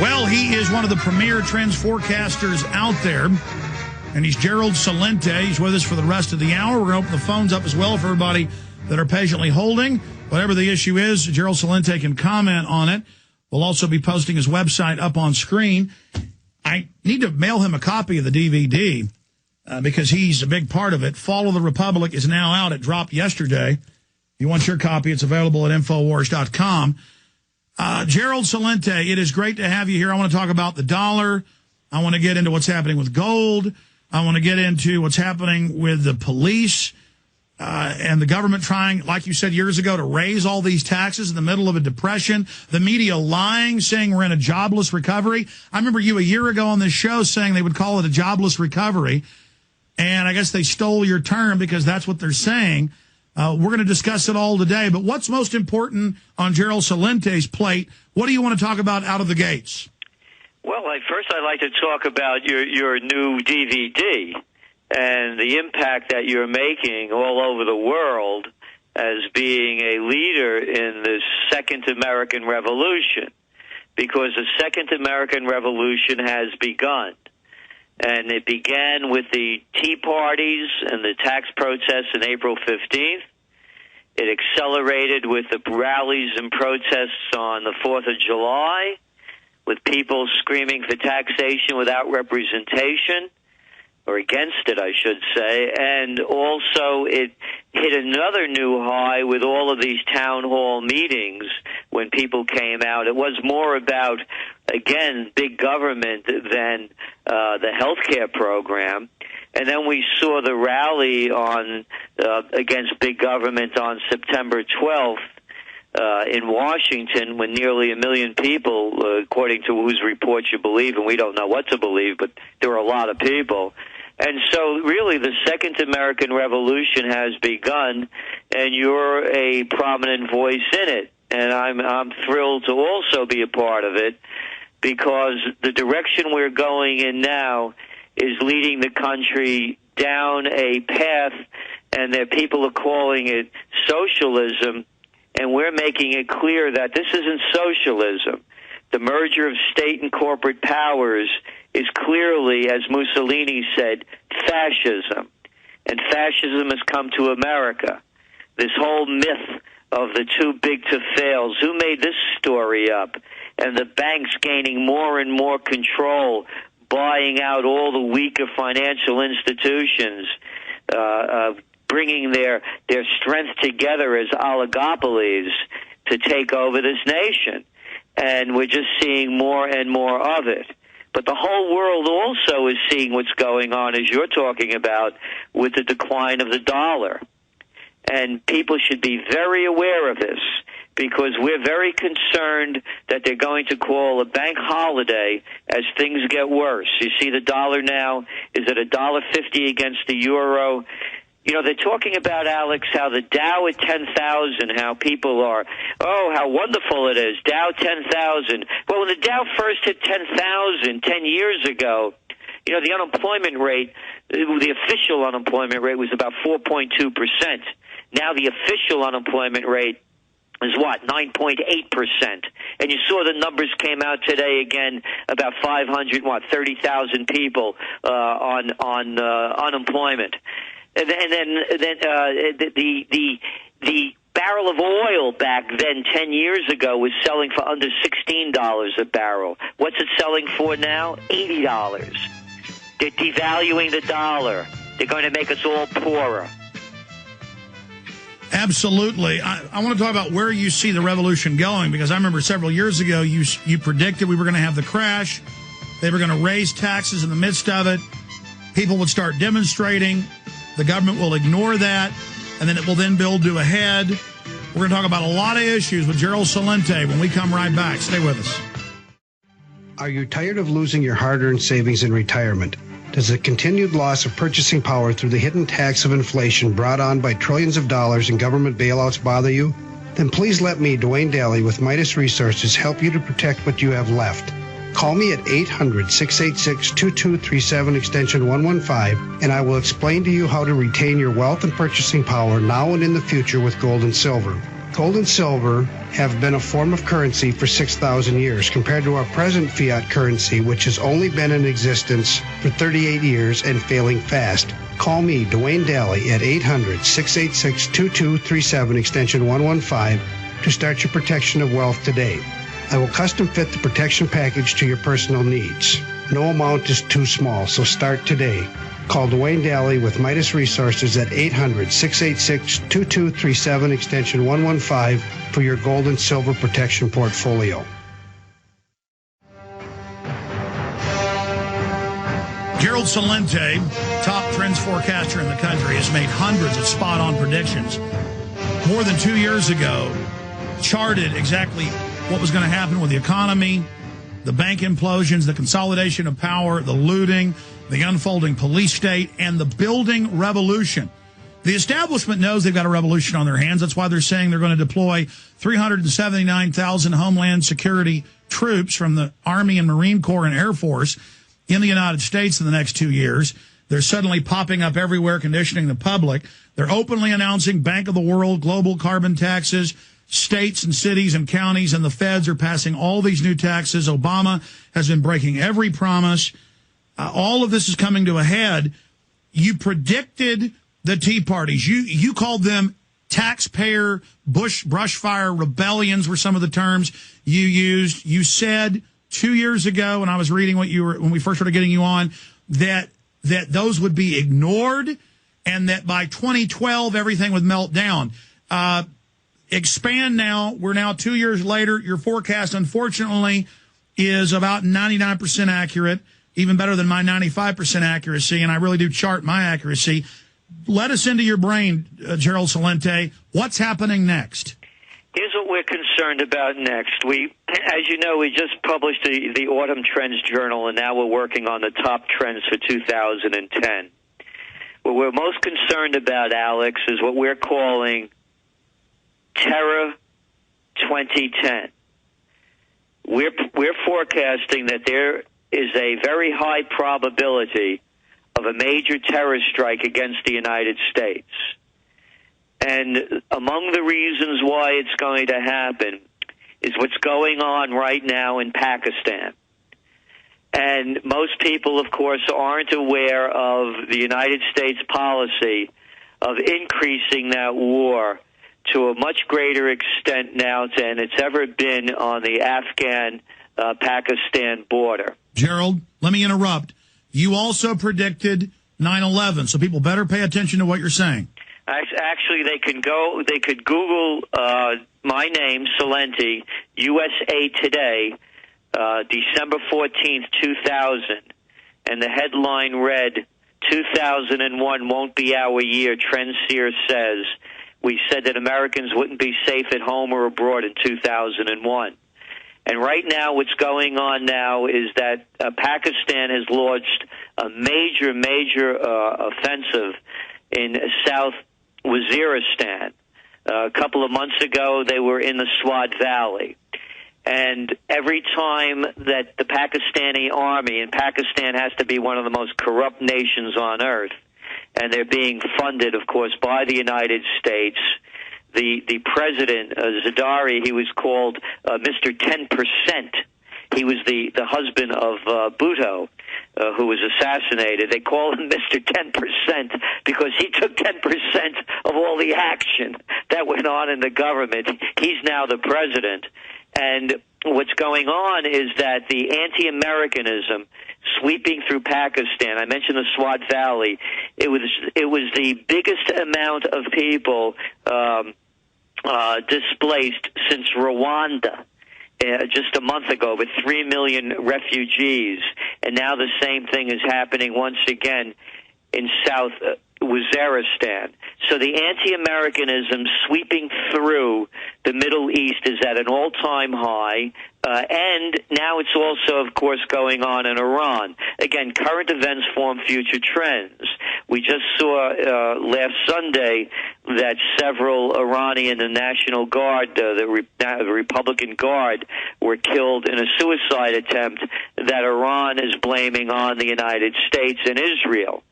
Well, he is one of the premier trends forecasters out there, and he's Gerald Celente. He's with us for the rest of the hour. We're going to open the phones up as well for everybody that are patiently holding. Whatever the issue is, Gerald Celente can comment on it. We'll also be posting his website up on screen. I need to mail him a copy of the DVD because he's a big part of it. Fall of the Republic is now out. It dropped yesterday. If you want your copy, it's available at Infowars.com. Gerald Celente, it is great to have you here. I want to talk about the dollar. I want to get into what's happening with gold. I want to get into what's happening with the police and the government trying, like you said years ago, to raise all these taxes in the middle of a depression. The media lying, saying we're in a jobless recovery. I remember you a year ago on this show saying they would call it a jobless recovery. And I guess they stole your term because that's what they're saying. We're going to discuss it all today. But what's most important on Gerald Celente's plate? What do you want to talk about out of the gates? Well, first I'd like to talk about your new DVD and the impact that you're making all over the world as being a leader in the Second American Revolution, because the Second American Revolution has begun. And it began with the Tea Parties and the tax protests on April 15th. It accelerated with the rallies and protests on the 4th of July, with people screaming for taxation without representation, or against it, I should say. And also it hit another new high with all of these town hall meetings when people came out. It was more about, again, big government than the health care program. And then we saw the rally on against big government on September 12th in Washington, when nearly 1 million people, according to whose reports you believe, and we don't know what to believe, but there were a lot of people. And so really the Second American Revolution has begun, and you're a prominent voice in it. And I'm thrilled to also be a part of it, because the direction we're going in now is leading the country down a path, and there people are calling it socialism, and we're making it clear that this isn't socialism. The merger of state and corporate powers is clearly, as Mussolini said, fascism. And fascism has come to America. This whole myth of the too big to fails, who made this story up? And the banks gaining more and more control, buying out all the weaker financial institutions, bringing their strength together as oligopolies to take over this nation. And we're just seeing more and more of it. But the whole world also is seeing what's going on, as you're talking about, with the decline of the dollar. And people should be very aware of this, because we're very concerned that they're going to call a bank holiday as things get worse. You see the dollar now is at $1.50 against the euro. You know, they're talking about, Alex, how the Dow at 10,000, how people are, oh, how wonderful it is, Dow 10,000. Well, when the Dow first hit 10,000 10 years ago, you know, the unemployment rate, the official unemployment rate was about 4.2%. Now the official unemployment rate is what, 9.8%. And you saw the numbers came out today again, about 30,000 people on unemployment. And then the barrel of oil back then 10 years ago was selling for under $16 a barrel. What's it selling for now? $80. They're devaluing the dollar. They're going to make us all poorer. Absolutely. I want to talk about where you see the revolution going, because I remember several years ago you predicted we were going to have the crash. They were going to raise taxes in the midst of it. People would start demonstrating. The government will ignore that, and then it will then build to a head. We're going to talk about a lot of issues with Gerald Celente when we come right back. Stay with us. Are you tired of losing your hard-earned savings in retirement? Does the continued loss of purchasing power through the hidden tax of inflation brought on by trillions of dollars in government bailouts bother you? Then please let me, Dwayne Daly with Midas Resources, help you to protect what you have left. Call me at 800-686-2237 extension 115, and I will explain to you how to retain your wealth and purchasing power now and in the future with gold and silver. Gold and silver have been a form of currency for 6,000 years compared to our present fiat currency, which has only been in existence for 38 years and failing fast. Call me, Dwayne Daly, at 800-686-2237, extension 115, to start your protection of wealth today. I will custom fit the protection package to your personal needs. No amount is too small, so start today. Call Dwayne Daly with Midas Resources at 800-686-2237, extension 115, for your gold and silver protection portfolio. Gerald Celente, top trends forecaster in the country, has made hundreds of spot-on predictions. More than 2 years ago, charted exactly what was going to happen with the economy, the bank implosions, the consolidation of power, the looting, the unfolding police state, and the building revolution. The establishment knows they've got a revolution on their hands. That's why they're saying they're going to deploy 379,000 Homeland Security troops from the Army and Marine Corps and Air Force in the United States in the next 2 years. They're suddenly popping up everywhere, conditioning the public. They're openly announcing Bank of the World, global carbon taxes. States and cities and counties and the feds are passing all these new taxes. Obama has been breaking every promise. All of this is coming to a head. You predicted the Tea Parties. You called them taxpayer brushfire rebellions were some of the terms you used. You said 2 years ago when I was reading when we first started getting you on, that those would be ignored and that by 2012 everything would melt down. Expand now. We're now 2 years later. Your forecast, unfortunately, is about 99% accurate, even better than my 95% accuracy, and I really do chart my accuracy. Let us into your brain, Gerald Celente. What's happening next? Here's what we're concerned about next. As you know, we just published the Autumn Trends Journal, and now we're working on the top trends for 2010. What we're most concerned about, Alex, is what we're calling Terror 2010. We're forecasting that there is a very high probability of a major terror strike against the United States. And among the reasons why it's going to happen is what's going on right now in Pakistan. And most people, of course, aren't aware of the United States policy of increasing that war to a much greater extent now than it's ever been on the Afghan-Pakistan border. Gerald, let me interrupt. You also predicted 9/11, so people better pay attention to what you're saying. Actually, they could Google my name, Celente, USA Today, December 14th, 2000, and the headline read, 2001 won't be our year, Trendseer says. We said that Americans wouldn't be safe at home or abroad in 2001. And right now what's going on now is that Pakistan has launched a major offensive in South Waziristan. A couple of months ago, they were in the Swat Valley. And every time that the Pakistani army, and Pakistan has to be one of the most corrupt nations on earth, and they're being funded, of course, by the United States. The president, Zardari, he was called Mr. 10%. He was the husband of Bhutto, who was assassinated. They call him Mr. 10% because he took 10% of all the action that went on in the government. He's now the president. And what's going on is that the anti-Americanism sweeping through Pakistan, I mentioned the Swat Valley, it was the biggest amount of people displaced since Rwanda. Just a month ago, with 3 million refugees. And now the same thing is happening once again in South Waziristan. So the anti-Americanism sweeping through the Middle East is at an all-time high. And now it's also, of course, going on in Iran. Again, current events form future trends. We just saw last Sunday that several Iranian and National Guard, the Republican Guard, were killed in a suicide attempt that Iran is blaming on the United States and Israel.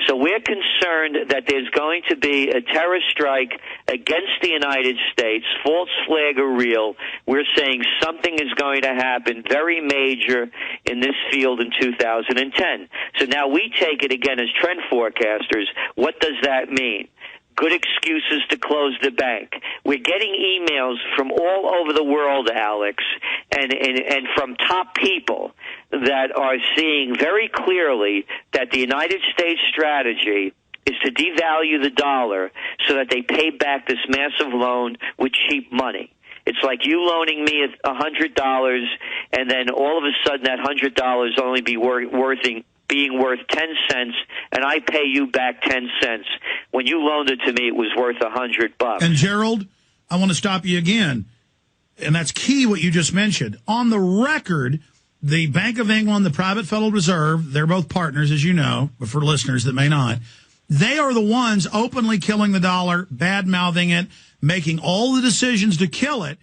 So we're concerned that there's going to be a terror strike against the United States, false flag or real. We're saying something is going to happen very major in this field in 2010. So now we take it again as trend forecasters. What does that mean? Good excuses to close the bank. We're getting emails from all over the world, Alex, and from top people that are seeing very clearly that the United States strategy is to devalue the dollar so that they pay back this massive loan with cheap money. It's like you loaning me $100, and then all of a sudden that $100 only being worth 10 cents, and I pay you back 10 cents. When you loaned it to me, it was worth $100. And Gerald, I want to stop you again, and that's key what you just mentioned. On the record, the Bank of England, the private Federal Reserve, they're both partners, as you know, but for listeners that may not, they are the ones openly killing the dollar, bad-mouthing it, making all the decisions to kill it.